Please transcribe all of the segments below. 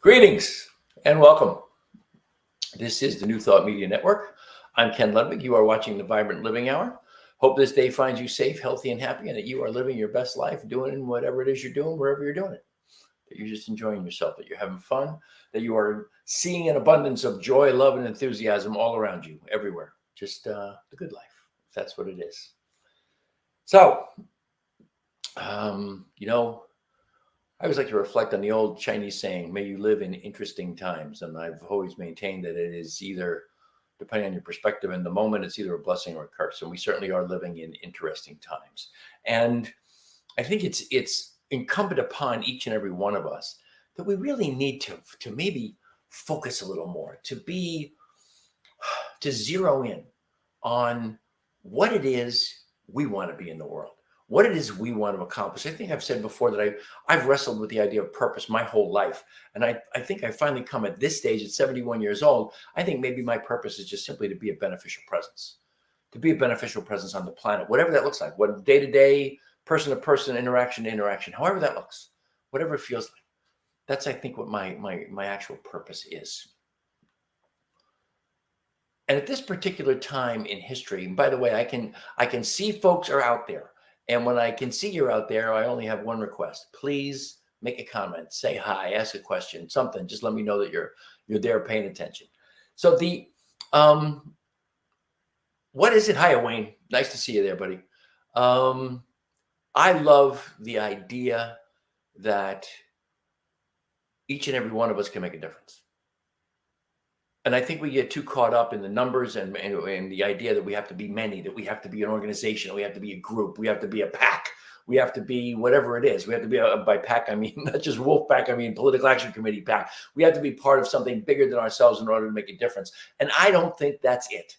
Greetings and welcome. This is the New Thought Media Network. I'm Ken Ludwig. You are watching the Vibrant Living Hour. Hope this day finds you safe, healthy, and happy, and that you are living your best life, doing whatever it is you're doing, wherever you're doing it. That you're just enjoying yourself, that you're having fun, that you are seeing an abundance of joy, love, and enthusiasm all around you, everywhere. Just the good life, if that's what it is. So, I always like to reflect on the old Chinese saying, may you live in interesting times. And I've always maintained that it is either, depending on your perspective in the moment, it's either a blessing or a curse. And we certainly are living in interesting times. And I think it's incumbent upon each and every one of us that we really need to maybe focus a little more, to zero in on what it is we want to be in the world. What it is we want to accomplish. I think I've said before that I've wrestled with the idea of purpose my whole life. And I think I finally come at this stage at 71 years old. I think maybe my purpose is just simply to be a beneficial presence, on the planet, whatever that looks like, what day to day, person to person, interaction to interaction, however that looks, whatever it feels like. That's, I think, what my actual purpose is. And at this particular time in history, and by the way, I can see folks are out there. And when I can see you're out there, I only have one request. Please make a comment, say hi, ask a question, something. Just let me know that you're there paying attention. So what is it? Hi, Wayne. Nice to see you there, buddy. I love the idea that each and every one of us can make a difference. And I think we get too caught up in the numbers and the idea that we have to be many, that we have to be an organization, we have to be a group, we have to be a pack, we have to be whatever it is. We have to be by pack, I mean, not just wolf pack, I mean, political action committee pack. We have to be part of something bigger than ourselves in order to make a difference. And I don't think that's it.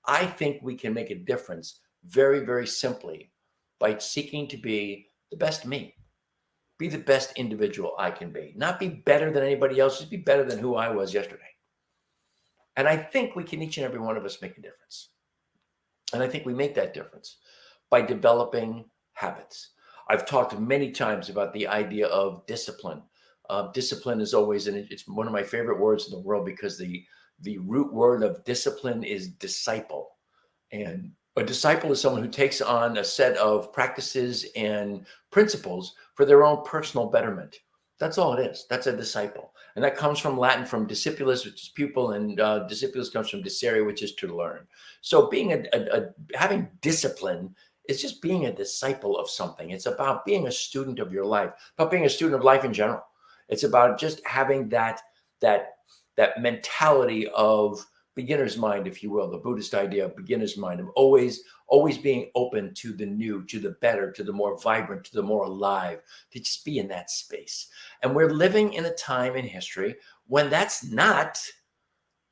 I think we can make a difference very, very simply by seeking to be the best me, be the best individual I can be, not be better than anybody else, just be better than who I was yesterday. And I think we can, each and every one of us, make a difference. And I think we make that difference by developing habits. I've talked many times about the idea of discipline. Discipline is always, and it's one of my favorite words in the world, because the root word of discipline is disciple. And a disciple is someone who takes on a set of practices and principles for their own personal betterment. That's all it is. That's a disciple. And that comes from Latin, from discipulus, which is pupil, and discipulus comes from discere, which is to learn. So being having discipline is just being a disciple of something. It's about being a student of your life, about being a student of life in general. It's about just having that mentality of beginner's mind, if you will, the Buddhist idea of beginner's mind, of always being open to the new, to the better, to the more vibrant, to the more alive, to just be in that space. And we're living in a time in history when that's not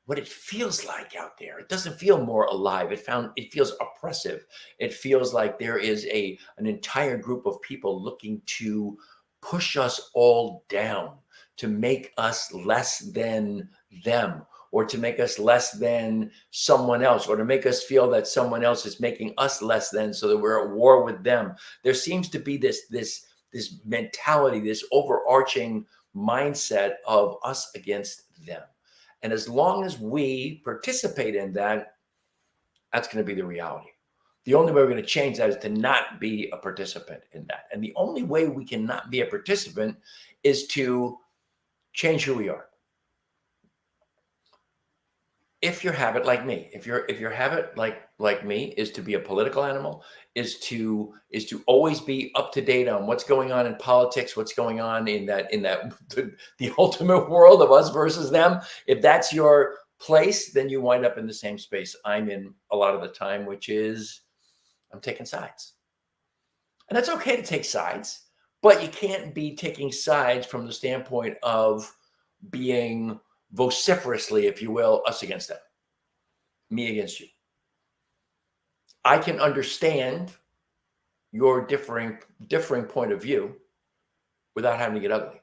what it feels like out there. It doesn't feel more alive. It feels oppressive. It feels like there is an entire group of people looking to push us all down, to make us less than them, or to make us less than someone else, or to make us feel that someone else is making us less than, so that we're at war with them. There seems to be this mentality, this overarching mindset of us against them. And as long as we participate in that, that's going to be the reality. The only way we're going to change that is to not be a participant in that. And the only way we can not be a participant is to change who we are. If your habit, like me, if your habit like me is to be a political animal, is to always be up to date on what's going on in politics, what's going on in the ultimate world of us versus them, if that's your place, then you wind up in the same space I'm in a lot of the time, which is I'm taking sides. And that's okay to take sides, but you can't be taking sides from the standpoint of being vociferously, if you will, us against them, me against you. I can understand your differing point of view without having to get ugly.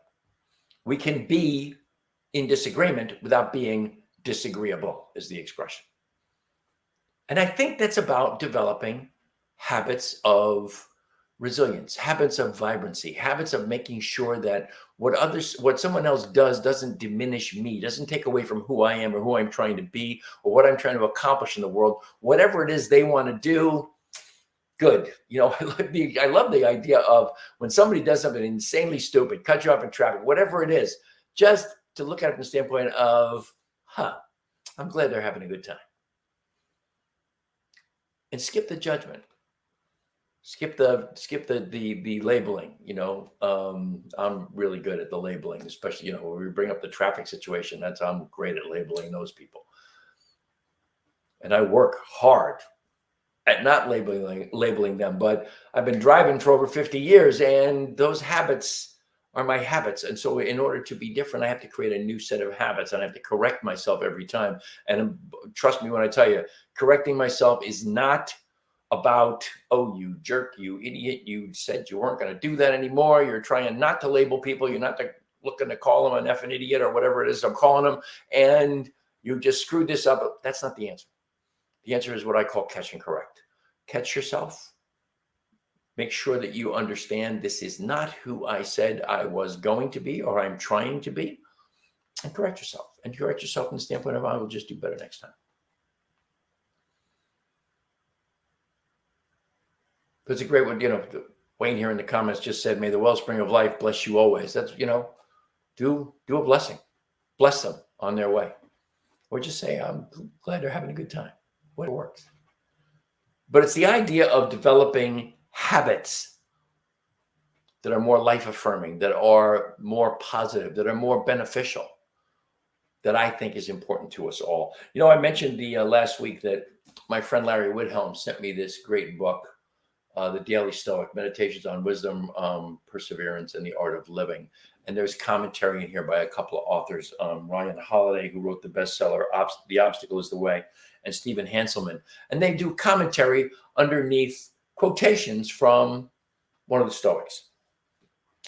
We can be in disagreement without being disagreeable, is the expression. And I think that's about developing habits of resilience, habits of vibrancy, habits of making sure that what someone else does doesn't diminish me, doesn't take away from who I am or who I'm trying to be or what I'm trying to accomplish in the world. Whatever it is they want to do, good. I love the idea of when somebody does something insanely stupid, cut you off in traffic, whatever it is, just to look at it from the standpoint of, I'm glad they're having a good time. And skip the judgment. Skip the labeling. I'm really good at the labeling, especially, when we bring up the traffic situation. I'm great at labeling those people. And I work hard at not labeling them, but I've been driving for over 50 years and those habits are my habits. And so in order to be different, I have to create a new set of habits and I have to correct myself every time. And trust me when I tell you, correcting myself is not about, oh, you jerk, you idiot, you said you weren't going to do that anymore. You're trying not to label people. You're not looking to call them an effing idiot or whatever it is I'm calling them. And you just screwed this up. That's not the answer. The answer is what I call catch and correct. Catch yourself. Make sure that you understand this is not who I said I was going to be or I'm trying to be. And correct yourself. And correct yourself from the standpoint of I will just do better next time. That's a great one. Wayne here in the comments just said, may the wellspring of life bless you always. That's, do a blessing. Bless them on their way. Or just say, I'm glad they're having a good time. What works. But it's the idea of developing habits that are more life affirming, that are more positive, that are more beneficial, that I think is important to us all. I mentioned the last week that my friend Larry Whithelm sent me this great book, The Daily Stoic, Meditations on Wisdom, Perseverance, and the Art of Living. And there's commentary in here by a couple of authors, Ryan Holiday, who wrote the bestseller, The Obstacle is the Way, and Stephen Hanselman. And they do commentary underneath quotations from one of the Stoics.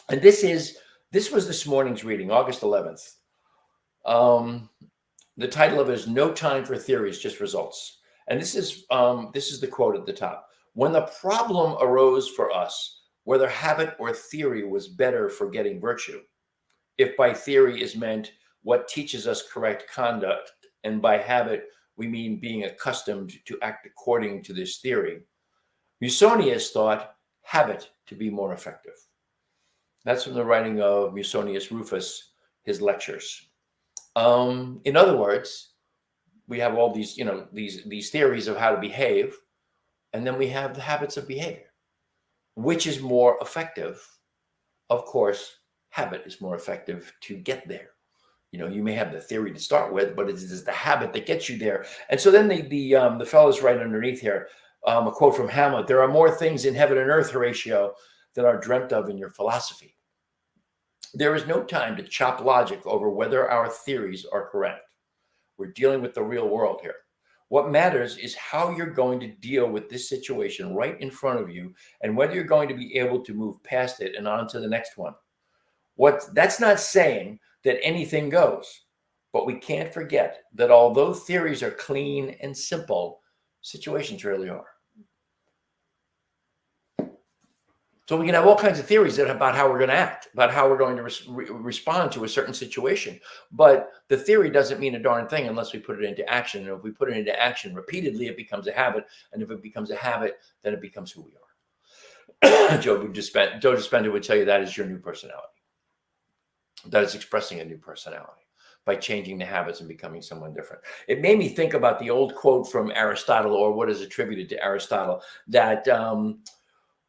And this was this morning's reading, August 11th. The title of it is No Time for Theories, Just Results. And this is the quote at the top. When the problem arose for us, whether habit or theory was better for getting virtue, if by theory is meant what teaches us correct conduct, and by habit we mean being accustomed to act according to this theory, Musonius thought habit to be more effective. That's from the writing of Musonius Rufus, his lectures. In other words, we have all these, these theories of how to behave, and then we have the habits of behavior. Which is more effective? Of course, habit is more effective to get there. You may have the theory to start with, but it is the habit that gets you there. And so then the fellows right underneath here, a quote from Hamlet: there are more things in heaven and earth, Horatio, than are dreamt of in your philosophy. There is no time to chop logic over whether our theories are correct. We're dealing with the real world here. What matters is how you're going to deal with this situation right in front of you and whether you're going to be able to move past it and on to the next one. That's not saying that anything goes, but we can't forget that although theories are clean and simple, situations really are. So we can have all kinds of theories about how we're going to act, about how we're going to respond to a certain situation. But the theory doesn't mean a darn thing unless we put it into action. And if we put it into action repeatedly, it becomes a habit. And if it becomes a habit, then it becomes who we are. Joe Dispenza would tell you that is your new personality. That is expressing a new personality by changing the habits and becoming someone different. It made me think about the old quote from Aristotle, or what is attributed to Aristotle, that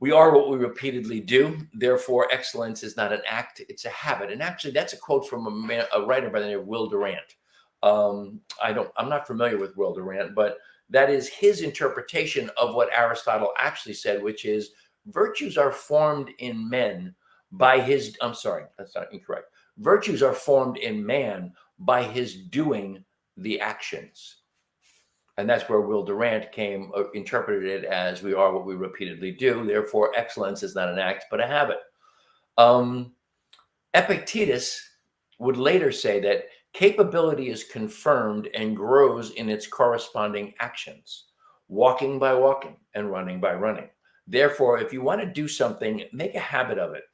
we are what we repeatedly do. Therefore, excellence is not an act, it's a habit. And actually, that's a quote from a writer by the name of Will Durant. I'm not familiar with Will Durant, but that is his interpretation of what Aristotle actually said, which is virtues are formed in men by his, I'm sorry, that's not incorrect. Virtues are formed in man by his doing the actions. And that's where Will Durant came, interpreted it as we are what we repeatedly do. Therefore, excellence is not an act, but a habit. Epictetus would later say that capability is confirmed and grows in its corresponding actions, walking by walking and running by running. Therefore, if you want to do something, make a habit of it.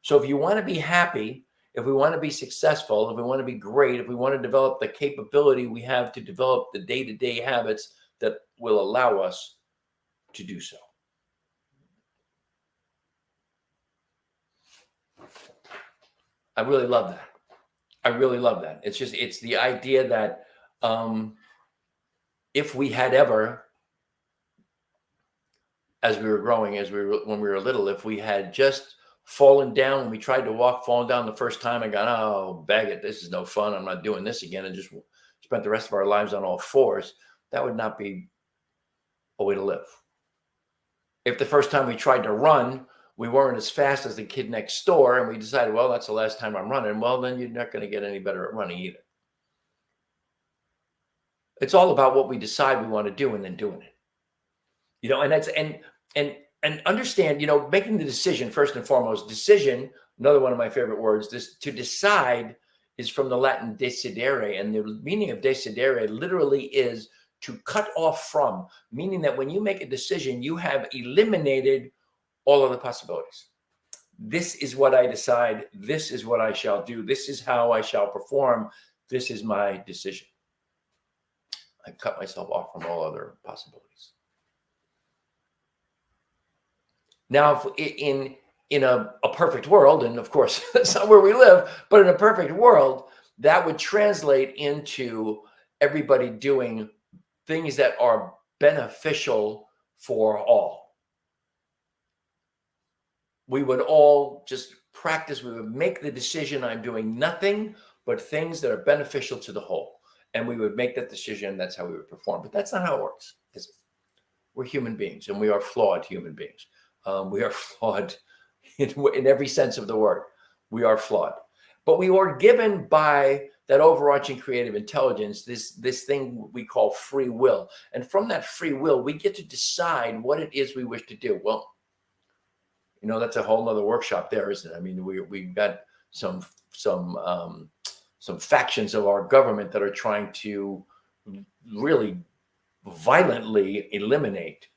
So if you want to be happy, if we want to be successful, if we want to be great, if we want to develop the capability we have to develop the day-to-day habits that will allow us to do so. I really love that. I really love that. It's the idea that if we had ever, as we were growing, when we were little, if we had just fallen down when we tried to walk, fallen down the first time and gone, oh, bag it, this is no fun, I'm not doing this again, and just spent the rest of our lives on all fours, that would not be a way to live. If the first time we tried to run, we weren't as fast as the kid next door, and we decided, well, that's the last time I'm running, well, then you're not going to get any better at running either. It's all about what we decide we want to do and then doing it. You know, and that's and understand, you know, making the decision first and foremost. Decision, another one of my favorite words. This to decide is from the Latin decidere, and the meaning of decidere literally is to cut off from, meaning that when you make a decision, you have eliminated all of the possibilities. This is what I decide. This is what I shall do. This is how I shall perform. This is my decision. I cut myself off from all other possibilities. Now, in a perfect world, and of course, that's not where we live, but in a perfect world, that would translate into everybody doing things that are beneficial for all. We would all just practice. We would make the decision, I'm doing nothing but things that are beneficial to the whole. And we would make that decision, and that's how we would perform. But that's not how it works, is it? We're human beings, and we are flawed human beings. We are flawed in every sense of the word. We are flawed. But we are given by that overarching creative intelligence, this thing we call free will. And from that free will, we get to decide what it is we wish to do. Well, you know, that's a whole nother workshop there, isn't it? I mean, we've got some factions of our government that are trying to really violently eliminate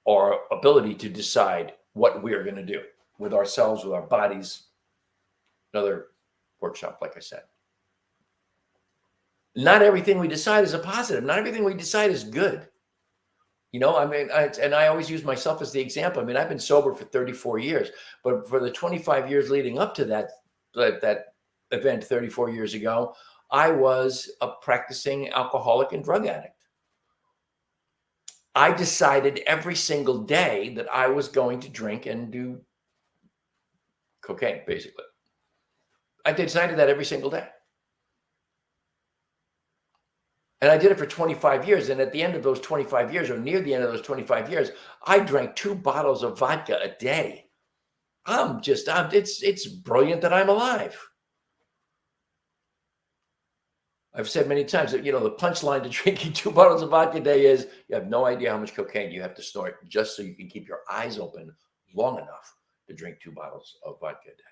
our ability to decide what we're going to do with ourselves, with our bodies. Another workshop, like I said. Not everything we decide is a positive. Not everything we decide is good. You know, I mean, I always use myself as the example. I mean, I've been sober for 34 years, but for the 25 years leading up to that event 34 years ago, I was a practicing alcoholic and drug addict. I decided every single day that I was going to drink and do cocaine, basically. I decided that every single day. And I did it for 25 years. And at the end of those 25 years, or near the end of those 25 years, I drank 2 bottles of vodka a day. It's brilliant that I'm alive. I've said many times that, you know, the punchline to drinking 2 bottles of vodka a day is you have no idea how much cocaine you have to snort just so you can keep your eyes open long enough to drink 2 bottles of vodka a day.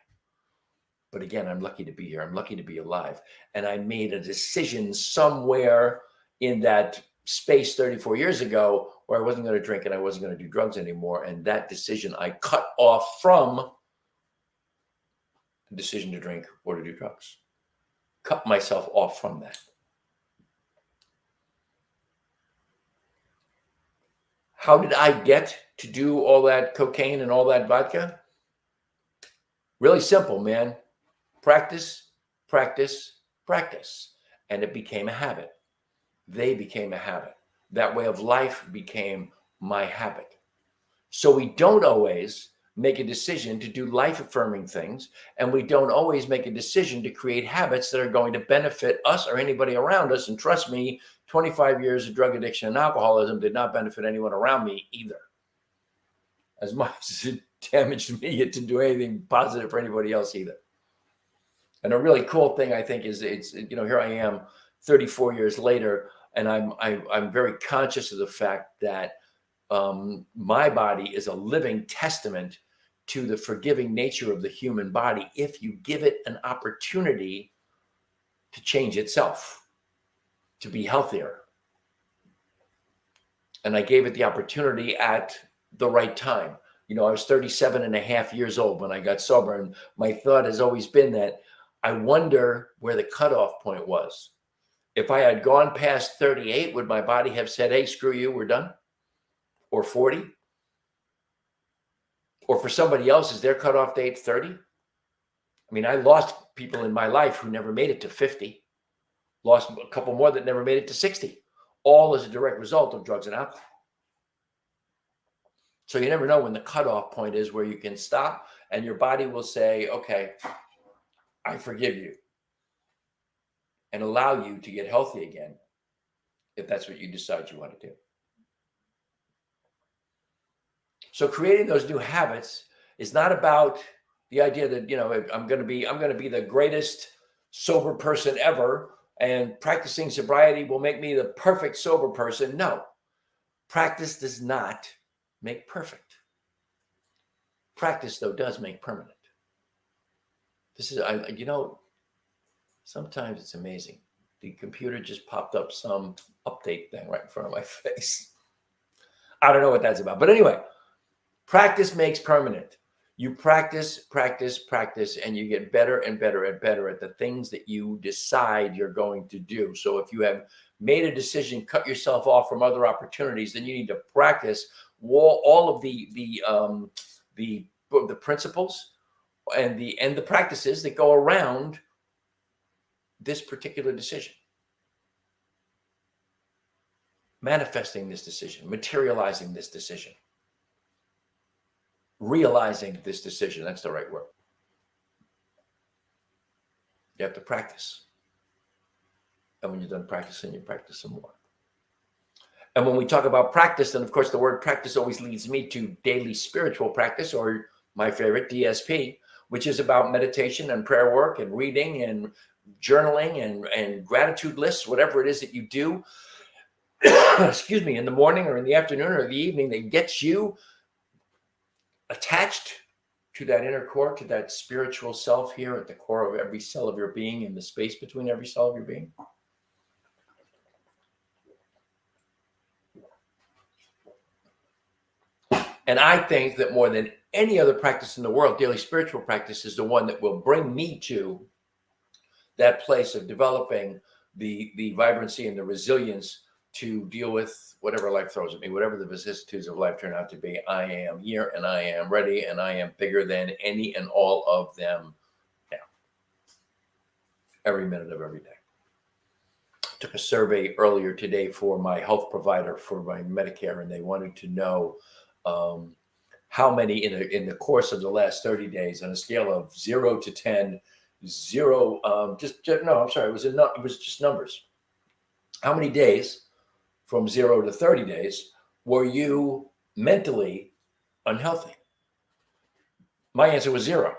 But again, I'm lucky to be here. I'm lucky to be alive. And I made a decision somewhere in that space 34 years ago where I wasn't going to drink and I wasn't going to do drugs anymore. And that decision I cut off from the decision to drink or to do drugs. Cut myself off from that. How did I get to do all that cocaine and all that vodka? Really simple, man. Practice, practice, practice. And it became a habit. They became a habit. That way of life became my habit. So we don't always make a decision to do life-affirming things, and we don't always make a decision to create habits that are going to benefit us or anybody around us. And trust me, 25 years of drug addiction and alcoholism did not benefit anyone around me either. As much as it damaged me, it didn't do anything positive for anybody else either. And a really cool thing, I think, is it's, you know, here I am 34 years later. And I'm very conscious of the fact that my body is a living testament to the forgiving nature of the human body if you give it an opportunity to change itself, to be healthier. And I gave it the opportunity at the right time. I was 37 and a half years old when I got sober. And my thought has always been that I wonder where the cutoff point was. If I had gone past 38, would my body have said, hey, screw you, we're done? Or 40? Or for somebody else, is their cutoff date 30? I mean, I lost people in my life who never made it to 50. Lost a couple more that never made it to 60. All as a direct result of drugs and alcohol. So you never know when the cutoff point is where you can stop and your body will say, okay, I forgive you, and allow you to get healthy again if that's what you decide you want to do. So creating those new habits is not about the idea that, I'm going to be the greatest sober person ever, and practicing sobriety will make me the perfect sober person. No, practice does not make perfect. Practice, though, does make permanent. This is, sometimes it's amazing. The computer just popped up some update thing right in front of my face. I don't know what that's about. But anyway, practice makes permanent. You practice, and you get better and better and better at the things that you decide you're going to do. So if you have made a decision, cut yourself off from other opportunities, then you need to practice all of the principles and the practices that go around this particular decision. Manifesting this decision, materializing this decision, realizing this decision. That's the right word. You have to practice. And when you're done practicing, you practice some more. And when we talk about practice, then of course the word practice always leads me to daily spiritual practice, or my favorite, DSP, which is about meditation and prayer work and reading and journaling and gratitude lists, whatever it is that you do, excuse me, in the morning or in the afternoon or the evening, that gets you attached to that inner core, to that spiritual self here at the core of every cell of your being, in the space between every cell of your being. And I think that more than any other practice in the world, daily spiritual practice is the one that will bring me to that place of developing the vibrancy and the resilience to deal with whatever life throws at me, whatever the vicissitudes of life turn out to be. I am here and I am ready and I am bigger than any and all of them now. Every minute of every day. Took a survey earlier today for my health provider for my Medicare, and they wanted to know how many in the course of the last 30 days on a scale of 0 to 10, zero, it was just numbers. How many days from 0 to 30 days were you mentally unhealthy? My answer was 0.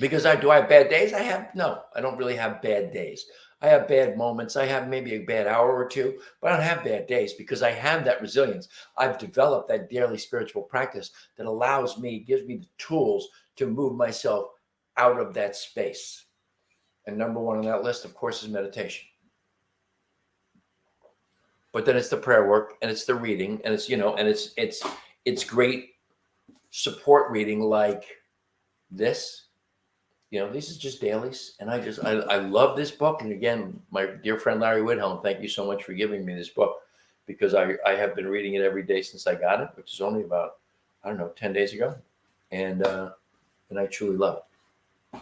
Because do I have bad days? No, I don't really have bad days. I have bad moments. I have maybe a bad hour or two, but I don't have bad days because I have that resilience. I've developed that daily spiritual practice that gives me the tools to move myself out of that space. And number one on that list, of course, is meditation. But then it's the prayer work, and it's the reading, and it's great support reading like this. This is just dailies. And I love this book. And again, my dear friend, Larry Whithelm, thank you so much for giving me this book, because I have been reading it every day since I got it, which is only about, 10 days ago. And I truly love it.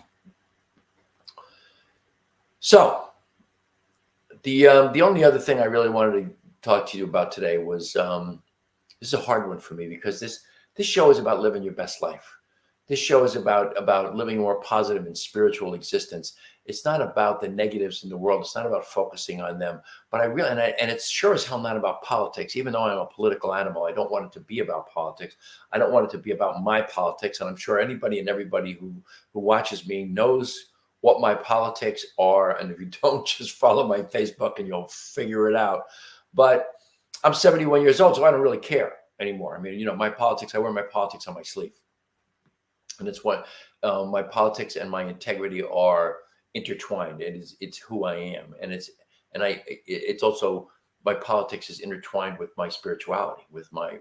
So the only other thing I really wanted to talk to you about today was, this is a hard one for me, because this show is about living your best life. This show is about living a more positive and spiritual existence. It's not about the negatives in the world. It's not about focusing on them. But and it's sure as hell not about politics. Even though I'm a political animal, I don't want it to be about politics. I don't want it to be about my politics. And I'm sure anybody and everybody who watches me knows what my politics are. And if you don't, just follow my Facebook and you'll figure it out. But I'm 71 years old, so I don't really care anymore. I mean, you know, my politics, I wear my politics on my sleeve. And it's what my politics and my integrity are intertwined. It's who I am. And it's also, my politics is intertwined with my spirituality, with my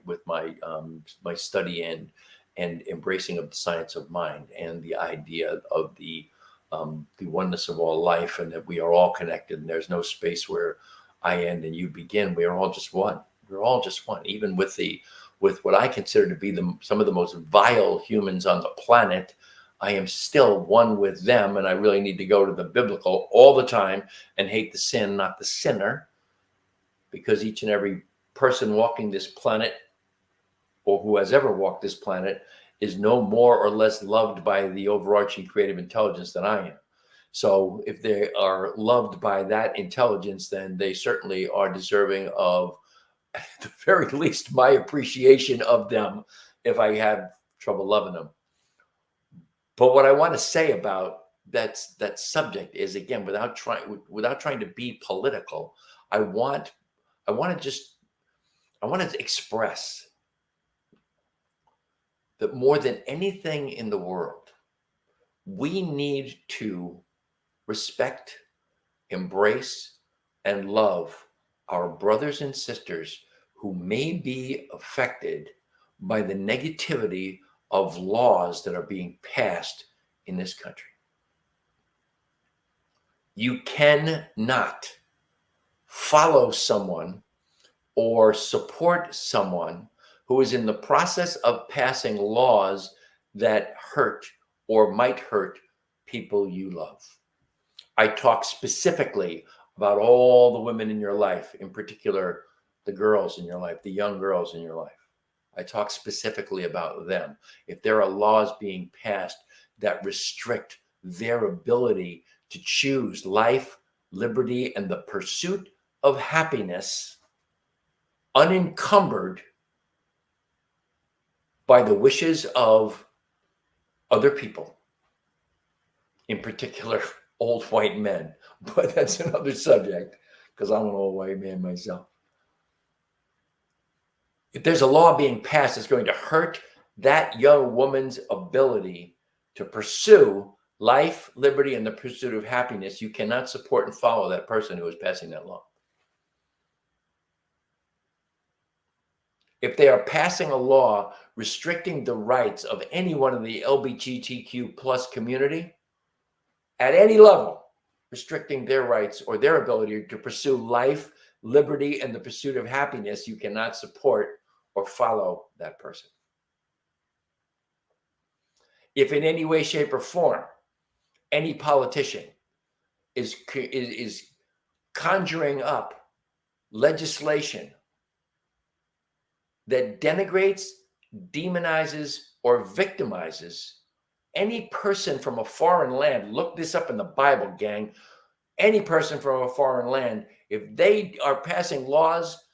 study and embracing of the science of mind and the idea of the oneness of all life, and that we are all connected and there's no space where I end and you begin. We are all just one. We're all just one. Even with what I consider to be some of the most vile humans on the planet, I am still one with them. And I really need to go to the biblical all the time and hate the sin, not the sinner, because each and every person walking this planet, or who has ever walked this planet, is no more or less loved by the overarching creative intelligence than I am. So if they are loved by that intelligence, then they certainly are deserving of, at the very least, my appreciation of them if I have trouble loving them. But what I want to say about that subject is, again, without trying to be political, I want to express that more than anything in the world, we need to respect, embrace, and love our brothers and sisters who may be affected by the negativity of laws that are being passed in this country. You cannot follow someone or support someone who is in the process of passing laws that hurt or might hurt people you love. I talk specifically about all the women in your life, in particular, the girls in your life, the young girls in your life. I talk specifically about them. If there are laws being passed that restrict their ability to choose life, liberty, and the pursuit of happiness, unencumbered by the wishes of other people, in particular, old white men. But that's another subject, because I'm an old white man myself. If there's a law being passed that's going to hurt that young woman's ability to pursue life, liberty, and the pursuit of happiness, you cannot support and follow that person who is passing that law. If they are passing a law restricting the rights of anyone in the LGBTQ plus community, at any level, restricting their rights or their ability to pursue life, liberty, and the pursuit of happiness, you cannot support or follow that person. If in any way, shape, or form, any politician is conjuring up legislation that denigrates, demonizes, or victimizes any person from a foreign land, look this up in the Bible, gang, any person from a foreign land, if they are passing laws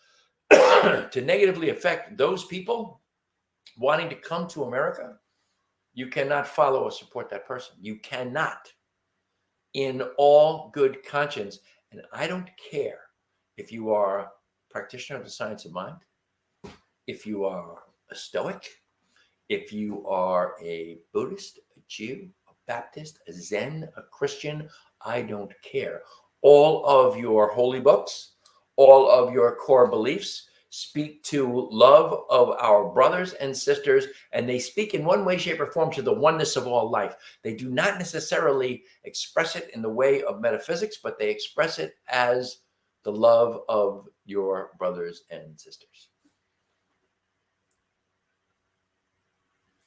to negatively affect those people wanting to come to America, you cannot follow or support that person. You cannot, in all good conscience. And I don't care if you are a practitioner of the science of mind, if you are a Stoic, if you are a Buddhist, a Jew, a Baptist, a Zen, a Christian, I don't care. All of your holy books, all of your core beliefs speak to love of our brothers and sisters, and they speak in one way, shape, or form to the oneness of all life. They do not necessarily express it in the way of metaphysics, but they express it as the love of your brothers and sisters.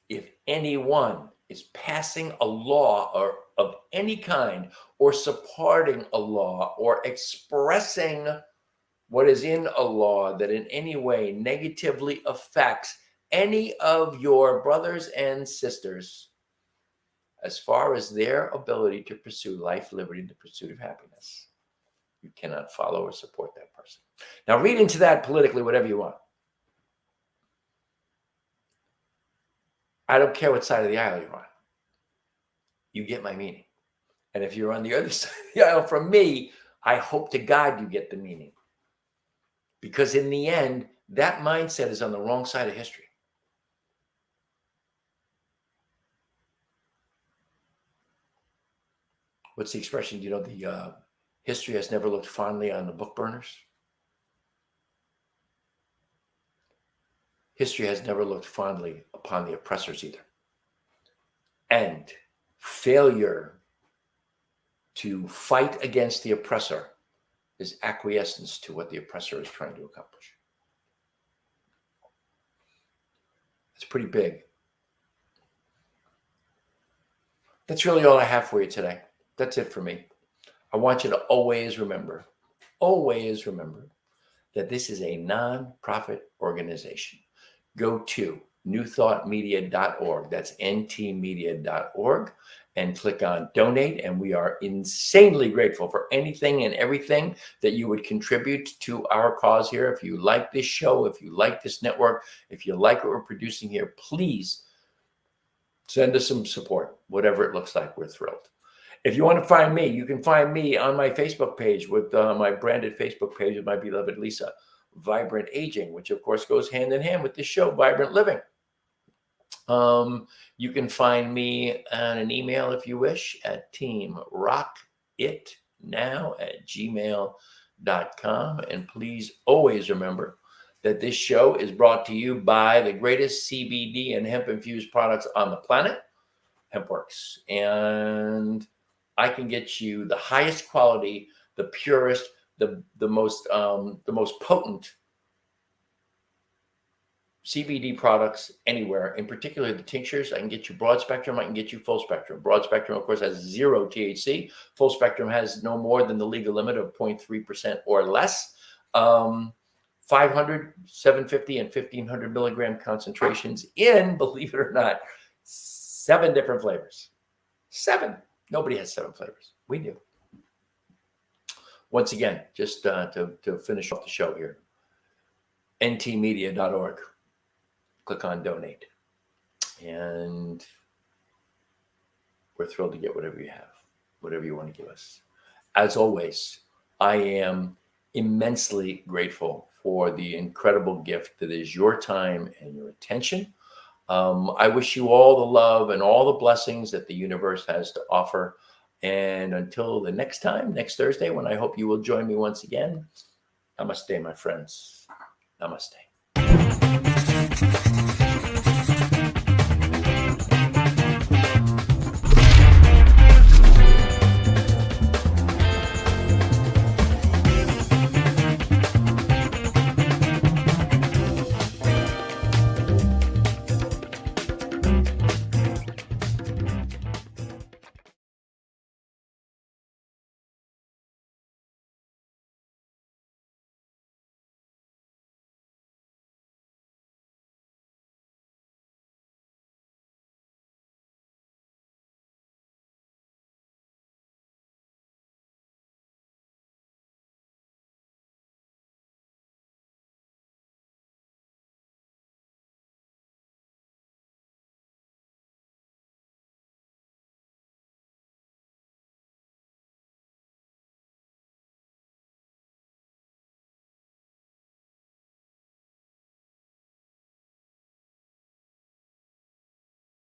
If anyone is passing a law or of any kind, or supporting a law, or expressing what is in a law that in any way negatively affects any of your brothers and sisters as far as their ability to pursue life, liberty, and the pursuit of happiness, you cannot follow or support that person. Now read into that politically whatever you want. I don't care what side of the aisle you're on. You get my meaning. And if you're on the other side of the aisle from me, I hope to God you get the meaning. Because in the end, that mindset is on the wrong side of history. What's the expression? You know, the history has never looked fondly on the book burners. History has never looked fondly upon the oppressors either. And failure to fight against the oppressor is acquiescence to what the oppressor is trying to accomplish. It's pretty big. That's really all I have for you today. That's it for me. I want you to always remember that this is a nonprofit organization. Go to newthoughtmedia.org. That's ntmedia.org, and click on donate. And we are insanely grateful for anything and everything that you would contribute to our cause here. If you like this show, if you like this network, if you like what we're producing here, please send us some support, whatever it looks like. We're thrilled. If you want to find me, you can find me on my Facebook page with my branded Facebook page with my beloved Lisa, Vibrant Aging, which of course goes hand in hand with this show, Vibrant Living. You can find me on an email if you wish at teamrockitnow@gmail.com. And please always remember that this show is brought to you by the greatest CBD and hemp-infused products on the planet, HempWorks. And I can get you the highest quality, the purest, the most potent CBD products anywhere. In particular, the tinctures. I can get you broad spectrum. I can get you full spectrum. Broad spectrum, of course, has 0 THC. Full spectrum has no more than the legal limit of 0.3% or less. 500, 750, and 1500 milligram concentrations in, believe it or not, 7 different flavors. 7. Nobody has 7 flavors. We do. Once again, just to finish off the show here, ntmedia.org. Click on donate. And we're thrilled to get whatever you have, whatever you want to give us. As always, I am immensely grateful for the incredible gift that is your time and your attention. I wish you all the love and all the blessings that the universe has to offer. And until the next time, next Thursday, when I hope you will join me once again, namaste, my friends. Namaste.